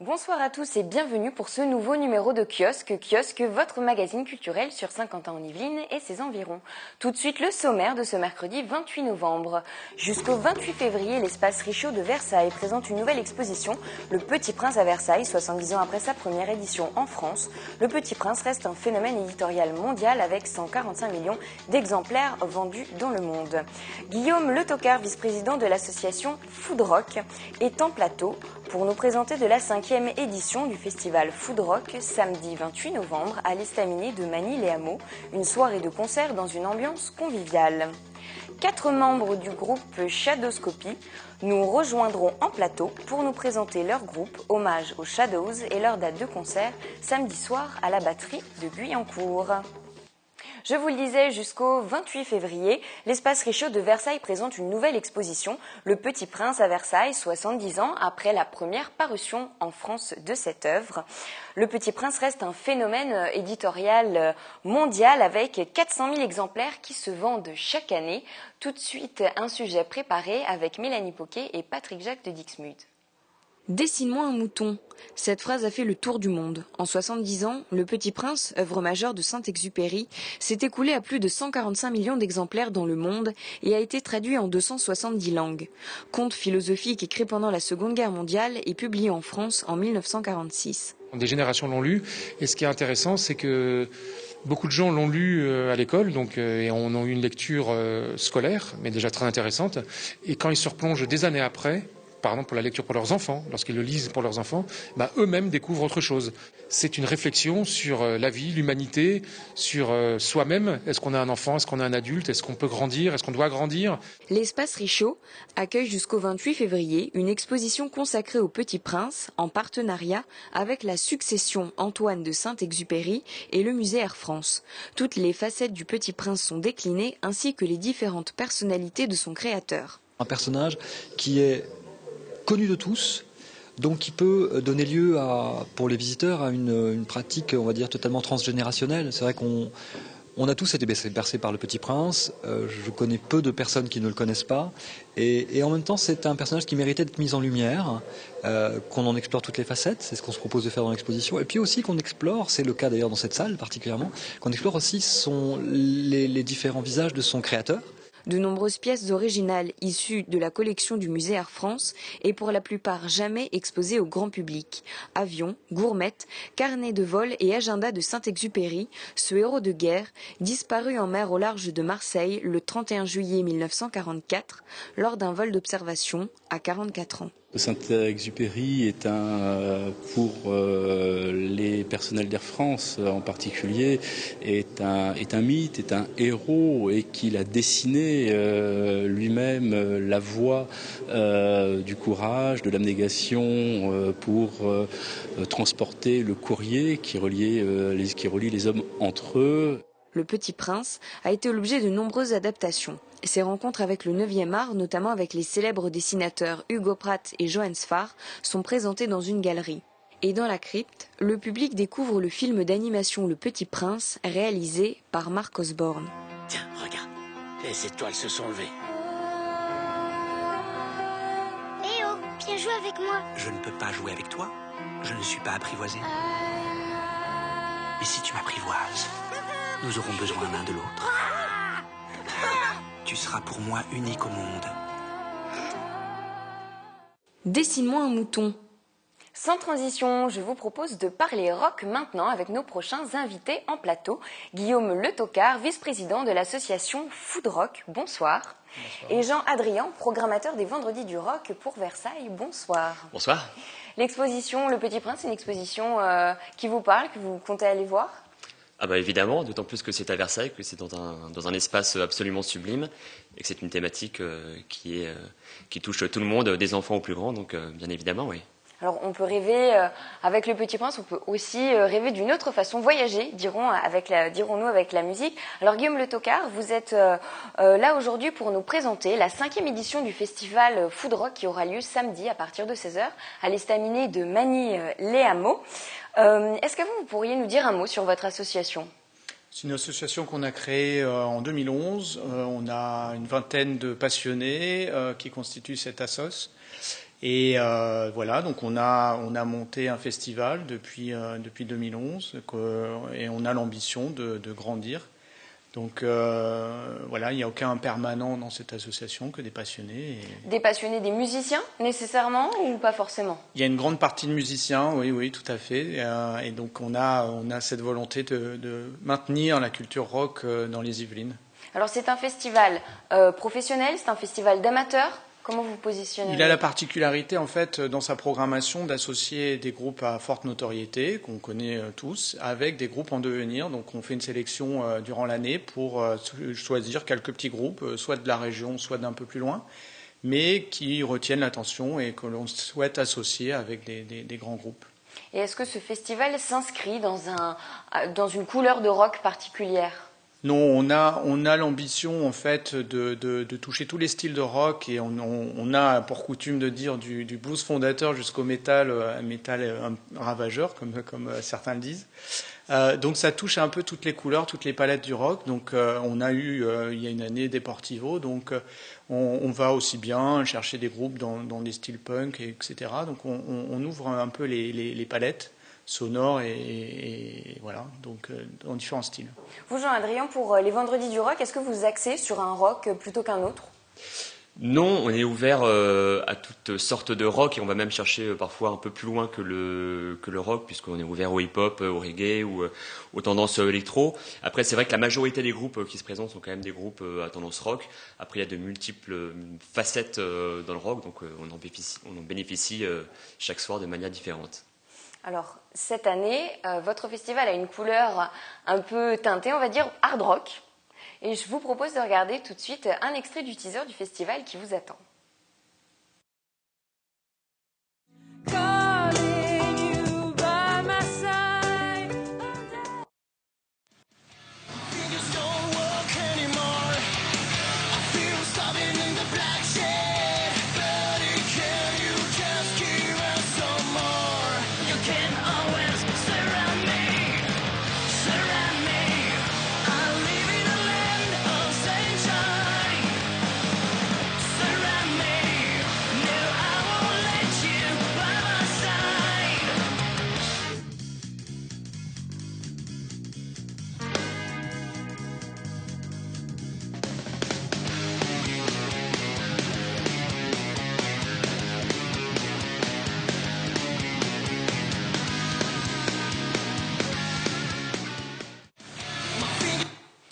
Bonsoir à tous et bienvenue pour ce nouveau numéro de Kiosque, votre magazine culturel sur Saint-Quentin-en-Yvelines et ses environs. Tout de suite le sommaire de ce mercredi 28 novembre. Jusqu'au 28 février, l'espace Richaud de Versailles présente une nouvelle exposition, Le Petit Prince à Versailles, 70 ans après sa première édition en France. Le Petit Prince reste un phénomène éditorial mondial avec 145 millions d'exemplaires vendus dans le monde. Guillaume Le Tocard, vice-président de l'association Food Rock, est en plateau pour nous présenter de la 5e édition du festival Food Rock, samedi 28 novembre à l'Estaminet de Magny-les-Hameaux, une soirée de concert dans une ambiance conviviale. 4 membres du groupe Shadowscopy nous rejoindront en plateau pour nous présenter leur groupe, hommage aux Shadows et leur date de concert samedi soir à la batterie de Guyancourt. Je vous le disais, jusqu'au 28 février, l'espace Richaud de Versailles présente une nouvelle exposition, Le Petit Prince à Versailles, 70 ans après la première parution en France de cette œuvre. Le Petit Prince reste un phénomène éditorial mondial avec 400 000 exemplaires qui se vendent chaque année. Tout de suite, un sujet préparé avec Mélanie Poquet et Patrick Jacques de Dixmude. Dessine-moi un mouton. Cette phrase a fait le tour du monde. En 70 ans, Le Petit Prince, œuvre majeure de Saint-Exupéry, s'est écoulé à plus de 145 millions d'exemplaires dans le monde et a été traduit en 270 langues. Conte philosophique écrit pendant la Seconde Guerre mondiale et publié en France en 1946. Des générations l'ont lu et ce qui est intéressant, c'est que beaucoup de gens l'ont lu à l'école, et on a eu une lecture scolaire, mais déjà très intéressante. Et quand ils se replongent des années après, par exemple pour la lecture pour leurs enfants, lorsqu'ils le lisent pour leurs enfants, eux-mêmes découvrent autre chose. C'est une réflexion sur la vie, l'humanité, sur soi-même. Est-ce qu'on a un enfant, est-ce qu'on a un adulte, est-ce qu'on peut grandir, est-ce qu'on doit grandir? L'espace Richaud accueille jusqu'au 28 février une exposition consacrée au Petit Prince en partenariat avec la Succession Antoine de Saint-Exupéry et le musée Air France. Toutes les facettes du Petit Prince sont déclinées ainsi que les différentes personnalités de son créateur. Un personnage qui est connu de tous, donc qui peut donner lieu pour les visiteurs à une pratique, on va dire, totalement transgénérationnelle. C'est vrai qu'on a tous été bercés par le Petit Prince. Je connais peu de personnes qui ne le connaissent pas. Et en même temps, c'est un personnage qui méritait d'être mis en lumière, qu'on en explore toutes les facettes. C'est ce qu'on se propose de faire dans l'exposition. Et puis aussi qu'on explore, c'est le cas d'ailleurs dans cette salle particulièrement, qu'on explore aussi les différents visages de son créateur. De nombreuses pièces originales issues de la collection du musée Air France et pour la plupart jamais exposées au grand public. Avions, gourmettes, carnets de vol et agenda de Saint-Exupéry, ce héros de guerre, disparu en mer au large de Marseille le 31 juillet 1944 lors d'un vol d'observation à 44 ans. Saint-Exupéry est pour les personnels d'Air France en particulier, est un mythe, est un héros et qu'il a dessiné lui-même la voie du courage, de l'abnégation pour transporter le courrier qui relie les hommes entre eux. Le Petit Prince a été l'objet de nombreuses adaptations. Ses rencontres avec le 9e art, notamment avec les célèbres dessinateurs Hugo Pratt et Johannes Farr, sont présentées dans une galerie. Et dans la crypte, le public découvre le film d'animation Le Petit Prince, réalisé par Marc Osborne. Tiens, regarde, les étoiles se sont levées. Eh oh, viens jouer avec moi. Je ne peux pas jouer avec toi, je ne suis pas apprivoisé. Mais si tu m'apprivoises, nous aurons besoin l'un de l'autre. Tu seras pour moi unique au monde. Dessine-moi un mouton. Sans transition, je vous propose de parler rock maintenant avec nos prochains invités en plateau. Guillaume Le Tocard, vice-président de l'association Food Rock, bonsoir. Bonsoir. Et Jean-Adrien, programmateur des Vendredis du Rock pour Versailles, bonsoir. Bonsoir. L'exposition Le Petit Prince, c'est une exposition qui vous parle, que vous comptez aller voir ? Ah bah évidemment, d'autant plus que c'est à Versailles, que c'est dans un espace absolument sublime et que c'est une thématique qui touche tout le monde, des enfants aux plus grands, donc bien évidemment, oui. Alors on peut rêver avec Le Petit Prince, on peut aussi rêver d'une autre façon, voyager, dirons-nous avec la musique. Alors Guillaume Le Tocard, vous êtes là aujourd'hui pour nous présenter la 5e édition du festival Food Rock qui aura lieu samedi à partir de 16h à l'estaminet de Magny-les-Hameaux. Est-ce que vous pourriez nous dire un mot sur votre association ? C'est une association qu'on a créée en 2011. On a une vingtaine de passionnés qui constituent cette assoce. Et voilà, donc on a monté un festival depuis 2011 et on a l'ambition de grandir. Donc voilà, il n'y a aucun permanent dans cette association que des passionnés. Des passionnés, des musiciens nécessairement ou pas forcément ? Il y a une grande partie de musiciens, oui, tout à fait. Et donc on a cette volonté de maintenir la culture rock dans les Yvelines. Alors c'est un festival professionnel, c'est un festival d'amateurs ? Comment vous positionnez ? Il a la particularité, en fait, dans sa programmation, d'associer des groupes à forte notoriété, qu'on connaît tous, avec des groupes en devenir. Donc, on fait une sélection durant l'année pour choisir quelques petits groupes, soit de la région, soit d'un peu plus loin, mais qui retiennent l'attention et que l'on souhaite associer avec des grands groupes. Et est-ce que ce festival s'inscrit dans une couleur de rock particulière ? Non, on a l'ambition en fait de toucher tous les styles de rock et on a pour coutume de dire du blues fondateur jusqu'au métal ravageur comme certains le disent. Donc ça touche un peu toutes les couleurs, toutes les palettes du rock. Donc on a eu il y a une année Deportivo, donc on va aussi bien chercher des groupes dans des styles punk, etc. Donc on ouvre un peu les palettes sonore et voilà, donc dans différents styles. Vous, Jean-Adrien, pour les Vendredis du Rock, est-ce que vous axez sur un rock plutôt qu'un autre ? Non, on est ouvert à toutes sortes de rock et on va même chercher parfois un peu plus loin que le rock, puisqu'on est ouvert au hip-hop, au reggae ou aux tendances électro. Après, c'est vrai que la majorité des groupes qui se présentent sont quand même des groupes à tendance rock. Après, il y a de multiples facettes dans le rock, donc on en bénéficie chaque soir de manière différente. Alors, cette année, votre festival a une couleur un peu teintée, on va dire hard rock. Et je vous propose de regarder tout de suite un extrait du teaser du festival qui vous attend.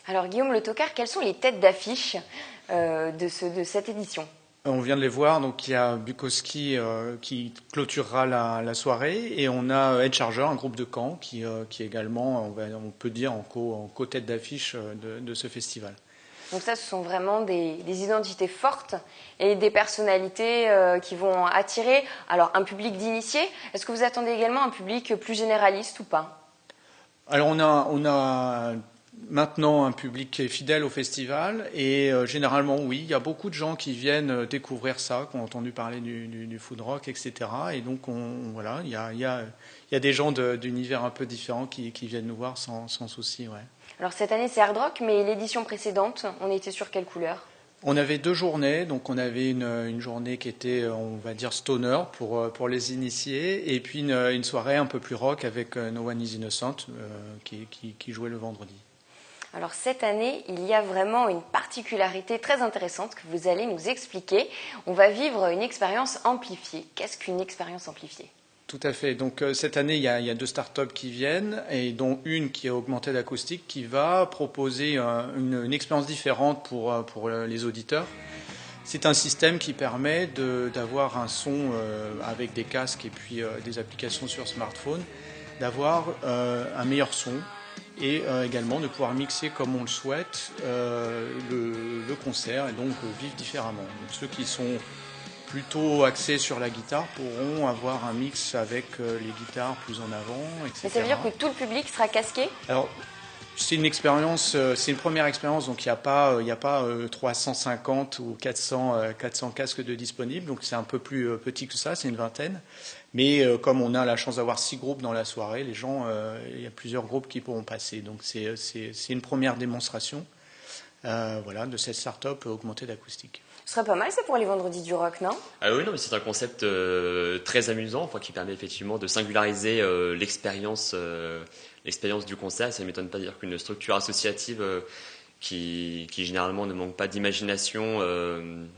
Alors Guillaume Le Tocard, quelles sont les têtes d'affiche de cette édition ? On vient de les voir, donc il y a Bukowski qui clôturera la soirée et on a Head Charger, un groupe de Caen qui est également, on peut dire, en co-tête d'affiche de ce festival. Donc ça, ce sont vraiment des identités fortes et des personnalités qui vont attirer alors un public d'initiés. Est-ce que vous attendez également un public plus généraliste ou pas ? Alors on a maintenant un public qui est fidèle au festival et généralement oui, il y a beaucoup de gens qui viennent découvrir ça, qui ont entendu parler du food rock, etc. Et donc voilà, il y a des gens d'univers un peu différents qui viennent nous voir sans souci, ouais. Alors cette année c'est hard rock, mais l'édition précédente, on était sur quelle couleur ? On avait 2 journées, donc on avait une journée qui était, on va dire, stoner pour les initiés, et puis une soirée un peu plus rock avec No One Is Innocent qui jouait le vendredi. Alors cette année, il y a vraiment une particularité très intéressante que vous allez nous expliquer. On va vivre une expérience amplifiée. Qu'est-ce qu'une expérience amplifiée ? Tout à fait. Donc cette année, il y a 2 startups qui viennent, et dont une qui est augmentée d'acoustique, qui va proposer une expérience différente pour les auditeurs. C'est un système qui permet d'avoir un son avec des casques et puis des applications sur smartphone, d'avoir un meilleur son et également de pouvoir mixer comme on le souhaite le concert et donc vivre différemment. Donc, ceux qui sont plutôt axés sur la guitare pourront avoir un mix avec les guitares plus en avant, etc. Mais ça veut dire que tout le public sera casqué? Alors, c'est une expérience, c'est une première expérience, donc il n'y a pas 350 ou 400 casques de disponibles, donc c'est un peu plus petit que ça, c'est une vingtaine. Mais comme on a la chance d'avoir 6 groupes dans la soirée, les gens, il y a plusieurs groupes qui pourront passer. Donc c'est une première démonstration voilà, de cette start-up augmentée d'acoustique. Ce serait pas mal ça pour les vendredis du rock, non? Ah oui, non, mais c'est un concept très amusant, enfin, qui permet effectivement de singulariser l'expérience du concert. Ça ne m'étonne pas de dire qu'une structure associative qui généralement ne manque pas d'imagination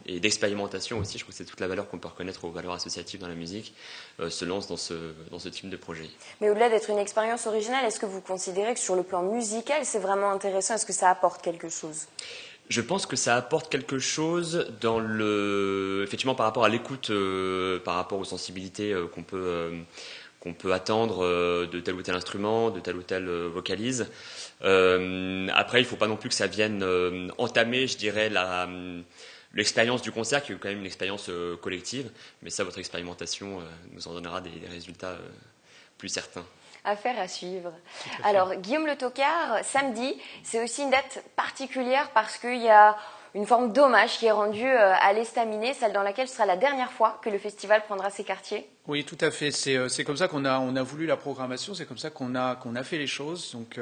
et d'expérimentation aussi, je crois que c'est toute la valeur qu'on peut reconnaître aux valeurs associatives dans la musique, se lance dans ce type de projet. Mais au-delà d'être une expérience originale, est-ce que vous considérez que sur le plan musical, c'est vraiment intéressant? Est-ce que ça apporte quelque chose? Je pense que ça apporte quelque chose effectivement par rapport à l'écoute, par rapport aux sensibilités qu'on peut attendre de tel ou tel instrument, de telle ou telle vocalise. Après, il ne faut pas non plus que ça vienne entamer, je dirais, l'expérience du concert, qui est quand même une expérience collective. Mais ça, votre expérimentation nous en donnera des résultats plus certains. Affaire à suivre. Alors, Guillaume Le Tocard, samedi, c'est aussi une date particulière parce qu'il y a une forme d'hommage qui est rendue à l'Estaminet, celle dans laquelle ce sera la dernière fois que le festival prendra ses quartiers. Oui, tout à fait. C'est comme ça qu'on a voulu la programmation, c'est comme ça qu'on a fait les choses. Donc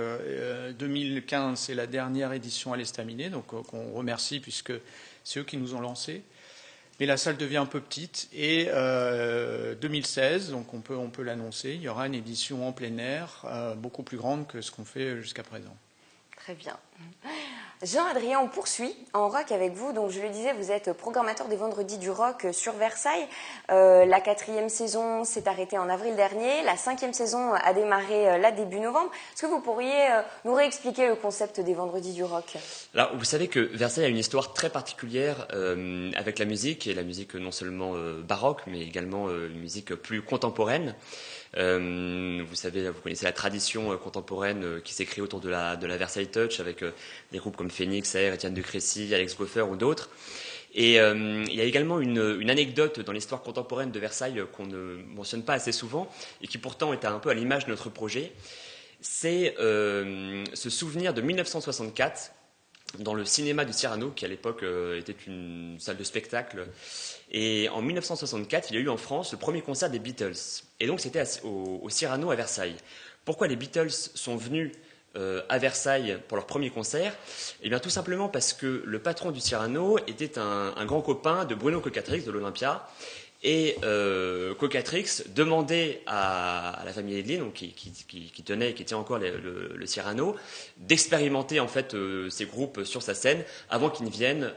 2015, c'est la dernière édition à l'Estaminet, donc qu'on remercie puisque c'est eux qui nous ont lancés. Mais la salle devient un peu petite et 2016, donc on peut l'annoncer, il y aura une édition en plein air beaucoup plus grande que ce qu'on fait jusqu'à présent. Très bien. Jean-Adrien, on poursuit en rock avec vous. Donc, je le disais, vous êtes programmateur des Vendredis du Rock sur Versailles. La 4e saison s'est arrêtée en avril dernier. La 5e saison a démarré là début novembre. Est-ce que vous pourriez nous réexpliquer le concept des Vendredis du Rock? Alors, vous savez que Versailles a une histoire très particulière avec la musique, et la musique non seulement baroque, mais également une musique plus contemporaine. Vous savez, vous connaissez la tradition contemporaine qui s'est créée autour de la Versailles Touch avec des groupes comme Phoenix, Air, Étienne de Crécy, Alex Goffer ou d'autres. Et il y a également une anecdote dans l'histoire contemporaine de Versailles qu'on ne mentionne pas assez souvent et qui pourtant est un peu à l'image de notre projet. C'est ce souvenir de 1964 dans le cinéma du Cyrano, qui à l'époque était une salle de spectacle. Et en 1964, il y a eu en France le premier concert des Beatles. Et donc c'était au Cyrano à Versailles. Pourquoi les Beatles sont venus à Versailles pour leur premier concert? Eh bien tout simplement parce que le patron du Cyrano était un grand copain de Bruno Cocatrix de l'Olympia. Et Cocatrix demandait à la famille Hedley, donc qui tenait et qui tient encore le Cyrano, d'expérimenter en fait ces groupes sur sa scène avant qu'ils ne viennent,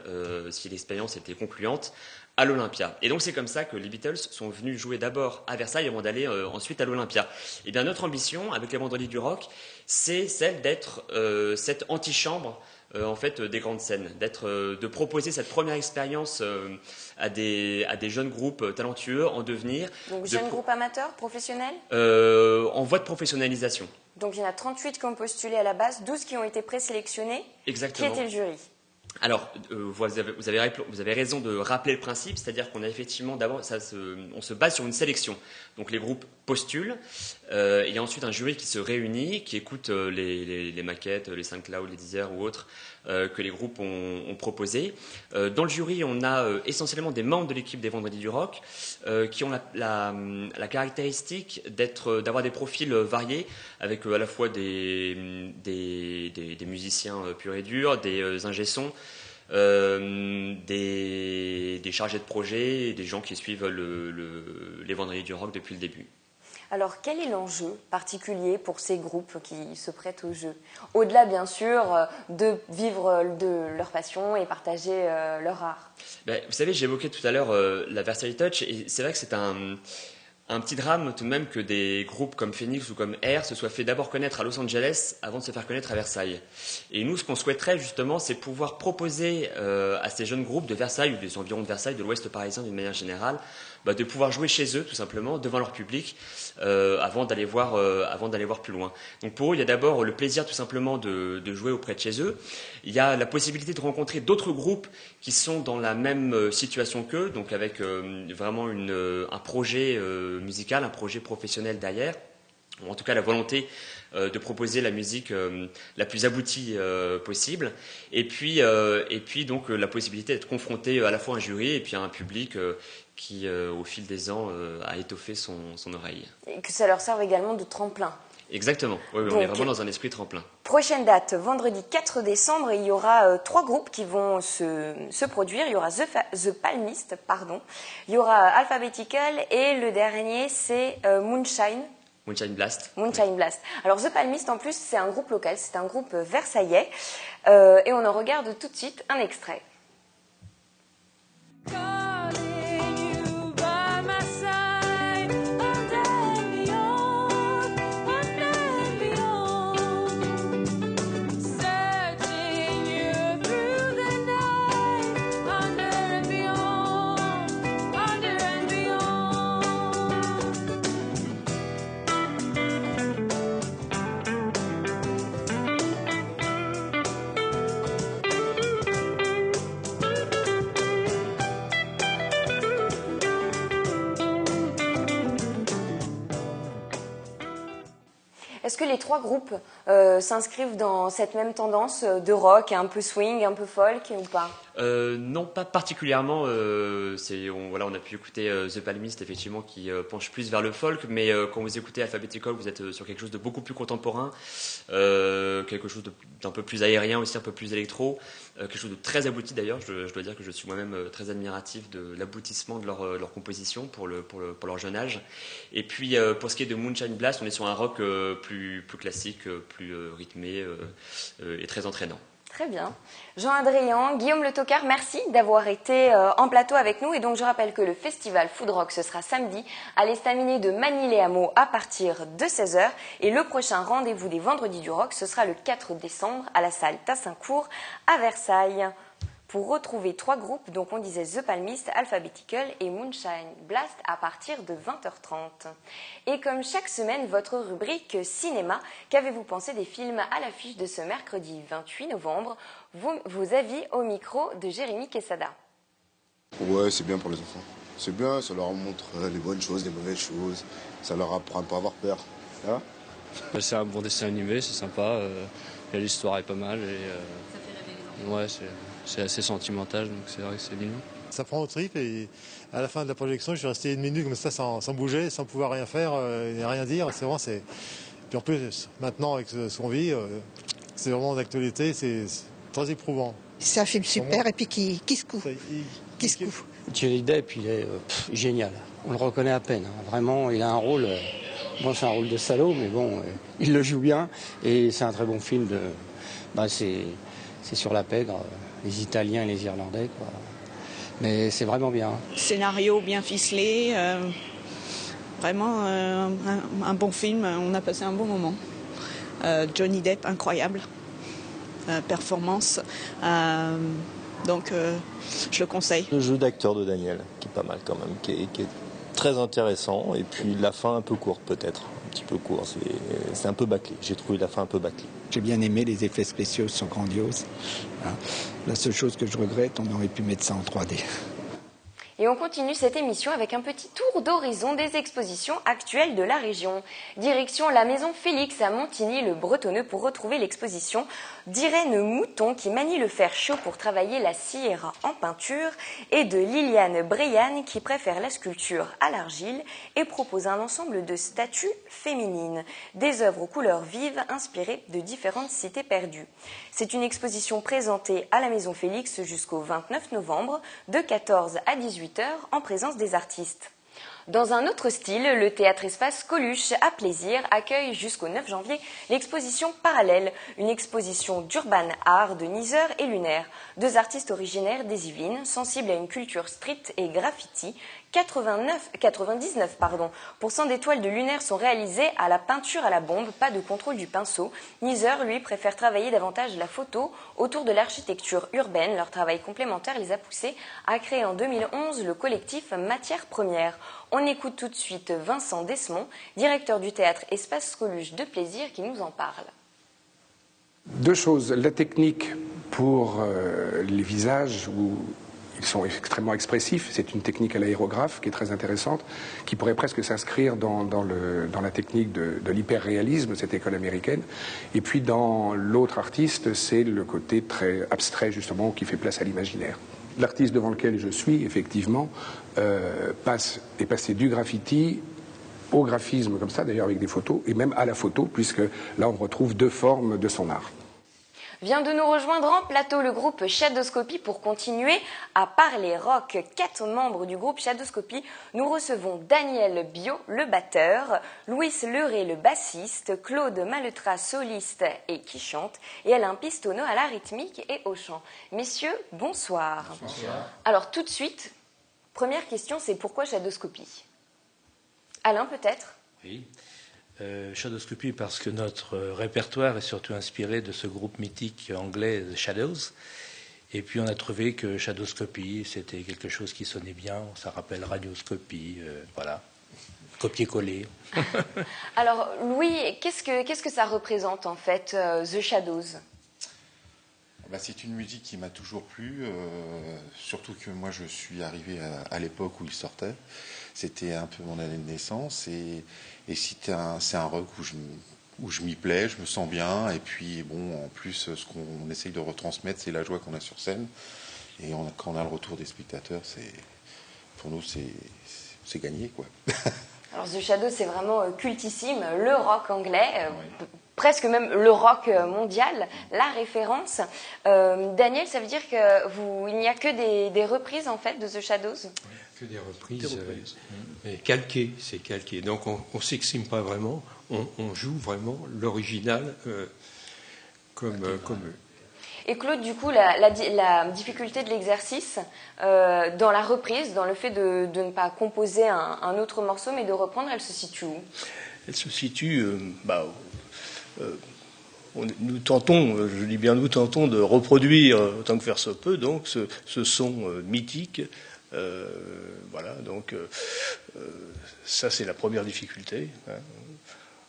si l'expérience était concluante, à l'Olympia. Et donc c'est comme ça que les Beatles sont venus jouer d'abord à Versailles avant d'aller ensuite à l'Olympia. Et bien notre ambition avec les Vendredis du Rock, c'est celle d'être cette antichambre en fait des grandes scènes, de proposer cette première expérience à des jeunes groupes talentueux en devenir. Donc jeunes groupes amateurs, professionnels en voie de professionnalisation. Donc il y en a 38 qui ont postulé à la base, 12 qui ont été présélectionnés. Exactement. Qui était le jury? Alors, vous avez raison de rappeler le principe, c'est-à-dire qu'on a effectivement d'abord, on se base sur une sélection. Donc les groupes postulent, il y a ensuite un jury qui se réunit, qui écoute les maquettes, les SoundCloud, les Deezer ou autres que les groupes ont proposés. Dans le jury, on a essentiellement des membres de l'équipe des Vendredis du Rock qui ont la caractéristique d'avoir des profils variés, avec à la fois des musiciens purs et durs, des ingé-sons, des chargés de projet et des gens qui suivent les Vendredis du Rock depuis le début. Alors, quel est l'enjeu particulier pour ces groupes qui se prêtent au jeu? Au-delà, bien sûr, de vivre de leur passion et partager leur art. Vous savez, j'évoquais tout à l'heure la Versailles Touch, et c'est vrai que c'est Un petit drame tout de même que des groupes comme Phoenix ou comme Air se soient fait d'abord connaître à Los Angeles avant de se faire connaître à Versailles. Et nous, ce qu'on souhaiterait justement, c'est pouvoir proposer à ces jeunes groupes de Versailles ou des environs de Versailles, de l'Ouest parisien d'une manière générale, de pouvoir jouer chez eux tout simplement, devant leur public, avant d'aller voir plus loin. Donc pour eux, il y a d'abord le plaisir tout simplement de jouer auprès de chez eux. Il y a la possibilité de rencontrer d'autres groupes qui sont dans la même situation qu'eux, donc avec vraiment un projet musical, un projet professionnel derrière, ou en tout cas la volonté de proposer la musique la plus aboutie possible, et puis donc la possibilité d'être confronté à la fois à un jury et puis à un public qui, au fil des ans, a étoffé son oreille. Et que ça leur serve également de tremplin. Exactement, oui, on est vraiment dans un esprit tremplin. Prochaine date, vendredi 4 décembre, il y aura 3 groupes qui vont se produire. Il y aura The Palmist, il y aura Alphabetical et le dernier c'est Moonshine Blast. Moonshine Blast. Alors The Palmist en plus c'est un groupe local, c'est un groupe versaillais et on en regarde tout de suite un extrait. Est-ce que les 3 groupes s'inscrivent dans cette même tendance de rock, un peu swing, un peu folk ou pas? Non, pas particulièrement. On a pu écouter The Palmist, effectivement, qui penche plus vers le folk, mais quand vous écoutez Alphabetical, vous êtes sur quelque chose de beaucoup plus contemporain, quelque chose d'un peu plus aérien aussi, un peu plus électro, quelque chose de très abouti d'ailleurs. Je dois dire que je suis moi-même très admiratif de l'aboutissement de leur composition pour leur jeune âge. Et puis, pour ce qui est de Moonshine Blast, on est sur un rock plus classique, plus rythmé et très entraînant. Très bien. Jean Adrian, Guillaume Le Tocard, merci d'avoir été en plateau avec nous. Et donc, je rappelle que le festival Food Rock, ce sera samedi à l'estaminet de Magny-les-Hameaux à partir de 16h. Et le prochain rendez-vous des Vendredis du Rock, ce sera le 4 décembre à la salle Tassincourt à Versailles. Pour retrouver 3 groupes, donc on disait The Palmist, Alphabetical et Moonshine Blast à partir de 20h30. Et comme chaque semaine, votre rubrique cinéma, qu'avez-vous pensé des films à l'affiche de ce mercredi 28 novembre? Vos avis au micro de Jérémy Quesada. Ouais, c'est bien pour les enfants. C'est bien, ça leur montre les bonnes choses, les mauvaises choses. Ça leur apprend à pas avoir peur. Hein? C'est un bon dessin animé, c'est sympa. L'histoire est pas mal. Et, Ça fait rêver les enfants. ouais, c'est assez sentimental, donc c'est vrai que c'est mignon. Ça prend au trip et à la fin de la projection, je suis resté 1 minute comme ça sans bouger, sans pouvoir rien faire et rien dire. C'est vraiment, Puis en plus, maintenant avec ce qu'on vit, c'est vraiment d'actualité, c'est très éprouvant. C'est un film super et puis qui se coud. Qui se coud. Johnny Depp, il est génial. On le reconnaît à peine. Hein. Vraiment, il a un rôle. Bon, c'est un rôle de salaud, mais bon, il le joue bien. Et c'est un très bon film. C'est sur la pègre, les Italiens et les Irlandais, quoi. Mais c'est vraiment bien. Scénario bien ficelé. Vraiment un bon film. On a passé un bon moment. Johnny Depp, incroyable. Performance. Donc, je le conseille. Le jeu d'acteur de Daniel, qui est pas mal quand même, qui est très intéressant. Et puis la fin un peu courte peut-être, un petit peu court. C'est un peu bâclé. J'ai trouvé la fin un peu bâclée. J'ai bien aimé, les effets spéciaux sont grandioses. La seule chose que je regrette, on aurait pu mettre ça en 3D. Et on continue cette émission avec un petit tour d'horizon des expositions actuelles de la région. Direction la maison Félix à Montigny-le-Bretonneux pour retrouver l'exposition d'Irène Mouton qui manie le fer chaud pour travailler la cire en peinture et de Liliane Breyanne qui préfère la sculpture à l'argile et propose un ensemble de statues féminines, des œuvres aux couleurs vives inspirées de différentes cités perdues. C'est une exposition présentée à la maison Félix jusqu'au 29 novembre de 14 à 18h en présence des artistes. Dans un autre style, le théâtre Espace Coluche à Plaisir accueille jusqu'au 9 janvier l'exposition Parallèle, une exposition d'urban art de Nizer et Lunaire, deux artistes originaires des Yvelines, sensibles à une culture street et graffiti. 99% des toiles de Lunaire sont réalisées à la peinture à la bombe, pas de contrôle du pinceau. Nizer, lui, préfère travailler davantage la photo autour de l'architecture urbaine. Leur travail complémentaire les a poussés à créer en 2011 le collectif Matière Première. On écoute tout de suite Vincent Desmond, directeur du théâtre Espace Coluche de Plaisir, qui nous en parle. Deux choses. La technique pour les visages où ils sont extrêmement expressifs. C'est une technique à l'aérographe qui est très intéressante, qui pourrait presque s'inscrire dans la technique de l'hyperréalisme, cette école américaine. Et puis dans l'autre artiste, c'est le côté très abstrait, justement, qui fait place à l'imaginaire. L'artiste devant lequel je suis, effectivement, est passé du graffiti au graphisme, comme ça, d'ailleurs avec des photos, et même à la photo, puisque là on retrouve deux formes de son art. Vient de nous rejoindre en plateau le groupe Shadowscopy pour continuer à parler rock. 4 membres du groupe Shadowscopy. Nous recevons Daniel Bio, le batteur, Louis Leray, le bassiste, Claude Maletra, soliste et qui chante, et Alain Pistonneau à la rythmique et au chant. Messieurs, bonsoir. Bonsoir. Alors tout de suite, première question, c'est pourquoi Shadowscopy? Alain, peut-être? Oui. Shadowscopy parce que notre répertoire est surtout inspiré de ce groupe mythique anglais The Shadows, et puis on a trouvé que Shadowscopy c'était quelque chose qui sonnait bien, ça rappelle Radioscopie, voilà, copier-coller. Alors Louis, qu'est-ce que ça représente en fait, The Shadows? C'est une musique qui m'a toujours plu, surtout que moi je suis arrivé à l'époque où il sortait. C'était un peu mon année de naissance et c'est un rock où je m'y plais, je me sens bien. Et puis bon, en plus, ce qu'on essaye de retransmettre, c'est la joie qu'on a sur scène. Et quand on a le retour des spectateurs, pour nous, c'est gagné, quoi. Alors The Shadows, c'est vraiment cultissime, le rock anglais. Presque même le rock mondial, la référence. Daniel, ça veut dire qu'il n'y a que des reprises en fait de The Shadows? Que des reprises. Mais calquées, c'est calqué. Donc on ne s'exprime pas vraiment, on joue vraiment l'original comme eux. Et Claude, du coup, la difficulté de l'exercice dans la reprise, dans le fait de ne pas composer un autre morceau, mais de reprendre, elle se situe où? Elle se situe... nous tentons, je dis bien nous tentons de reproduire autant que faire se peut donc ce son mythique. Voilà, donc ça c'est la première difficulté. Hein.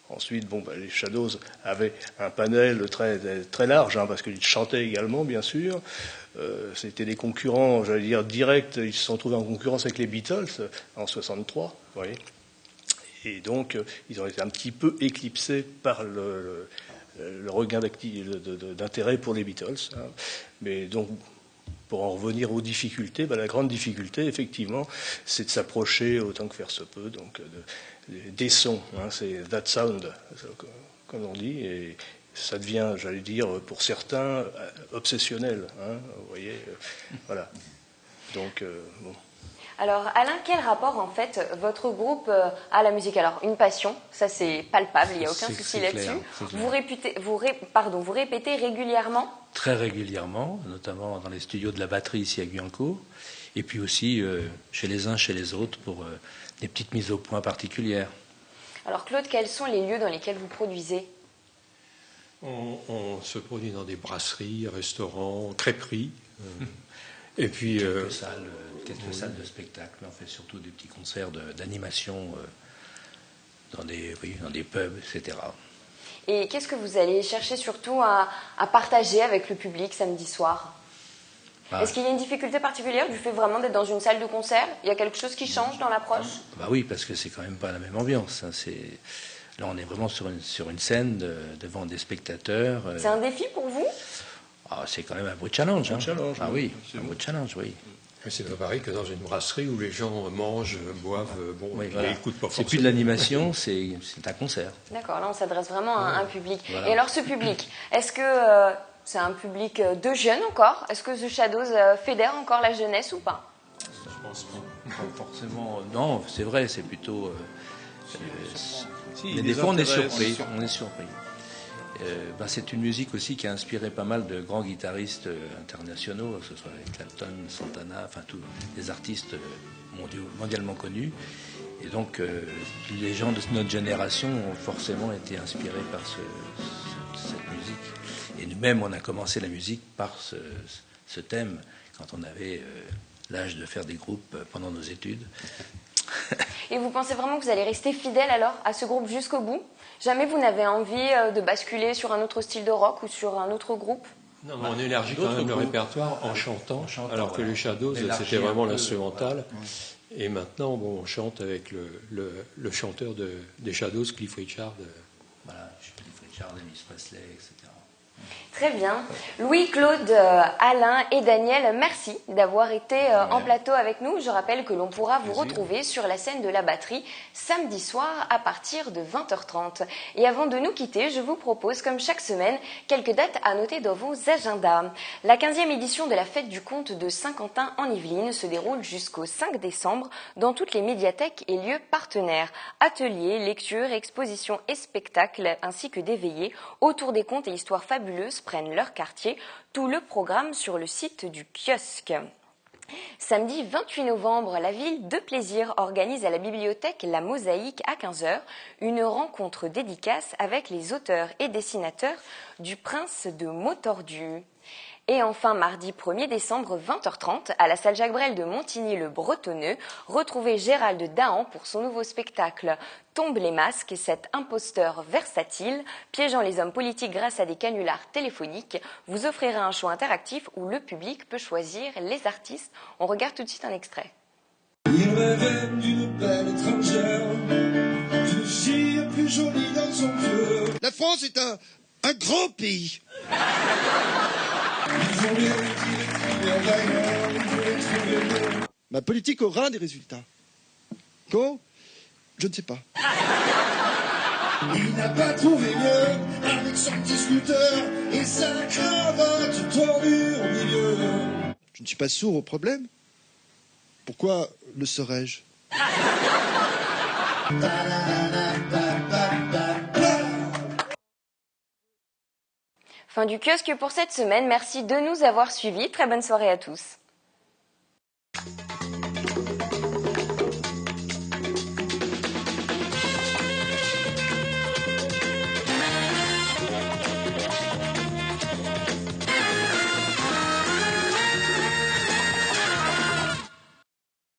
Ensuite, les Shadows avaient un panel très, très large, parce qu'ils chantaient également, bien sûr. C'était des concurrents, j'allais dire, directs. Ils se sont trouvés en concurrence avec les Beatles en 63, vous voyez. Et donc, ils ont été un petit peu éclipsés par le regain d'intérêt pour les Beatles. Hein. Mais donc, pour en revenir aux difficultés, la grande difficulté, effectivement, c'est de s'approcher autant que faire se peut, donc des sons. Hein, c'est that sound, comme on dit, et ça devient, j'allais dire, pour certains, obsessionnel. Hein, vous voyez, voilà. Donc, bon. Alors Alain, quel rapport en fait votre groupe à la musique? Alors une passion, ça c'est palpable, il n'y a aucun souci là-dessus. Vous répétez régulièrement? Très régulièrement, notamment dans les studios de la batterie ici à Guyancourt, et puis aussi chez les uns, chez les autres pour des petites mises au point particulières. Alors Claude, quels sont les lieux dans lesquels vous produisez? On se produit dans des brasseries, restaurants, crêperies. Et puis quelques salles de spectacle. On fait surtout des petits concerts d'animation dans des pubs, etc. Et qu'est-ce que vous allez chercher surtout à partager avec le public samedi soir? Est-ce qu'il y a une difficulté particulière du fait vraiment d'être dans une salle de concert? Il y a quelque chose qui change dans l'approche? Oui, parce que c'est quand même pas la même ambiance. Hein. Là, on est vraiment sur une scène devant des spectateurs. C'est un défi pour vous? C'est quand même un beau challenge. Hein. Oui, un beau challenge, oui. Mais c'est pas pareil que dans une brasserie où les gens mangent, boivent, et écoutent pas forcément. C'est plus de l'animation, c'est un concert. D'accord, là on s'adresse vraiment à un public. Voilà. Et alors ce public, est-ce que c'est un public de jeunes encore? Est-ce que The Shadows fédère encore la jeunesse ou pas? Pas forcément. Non, c'est vrai, c'est plutôt. Mais des fois, on est surpris. C'est une musique aussi qui a inspiré pas mal de grands guitaristes internationaux, que ce soit Clapton, Santana, enfin tous les artistes mondialement connus. Et donc, les gens de notre génération ont forcément été inspirés par cette musique. Et nous-mêmes, on a commencé la musique par ce thème, quand on avait l'âge de faire des groupes pendant nos études. Et vous pensez vraiment que vous allez rester fidèle alors à ce groupe jusqu'au bout? Jamais vous n'avez envie de basculer sur un autre style de rock ou sur un autre groupe? Non, mais on élargit quand même le répertoire en chantant, alors que les Shadows, c'était vraiment l'instrumental. Et maintenant, on chante avec le chanteur des Shadows, Cliff Richard. Voilà, Cliff Richard, Elvis Presley, etc. Très bien. Louis-Claude, Alain et Daniel, merci d'avoir été en plateau avec nous. Je rappelle que l'on pourra vous retrouver sur la scène de la batterie samedi soir à partir de 20h30. Et avant de nous quitter, je vous propose, comme chaque semaine, quelques dates à noter dans vos agendas. La 15e édition de la fête du conte de Saint-Quentin en Yvelines se déroule jusqu'au 5 décembre dans toutes les médiathèques et lieux partenaires. Ateliers, lectures, expositions et spectacles, ainsi que des veillées autour des contes et histoires fabuleuses prennent leur quartier, tout le programme sur le site du kiosque. Samedi 28 novembre, la ville de Plaisir organise à la bibliothèque La Mosaïque à 15h une rencontre dédicace avec les auteurs et dessinateurs du Prince de Motordu. Et enfin, mardi 1er décembre, 20h30, à la salle Jacques Brel de Montigny-le-Bretonneux, retrouvez Gérald Dahan pour son nouveau spectacle Tombe les masques, cet imposteur versatile, piégeant les hommes politiques grâce à des canulars téléphoniques, vous offrira un show interactif où le public peut choisir les artistes. On regarde tout de suite un extrait. Il rêvait d'une belle étrangère, d'une fille plus jolie dans son cœur. La France est un grand pays. Ma politique aura des résultats. Quand? Je ne sais pas. Il n'a pas trouvé mieux avec son petit scooter et sa cravate tordue au milieu. Je ne suis pas sourd au problème. Pourquoi le serais-je? Fin du kiosque pour cette semaine. Merci de nous avoir suivis. Très bonne soirée à tous.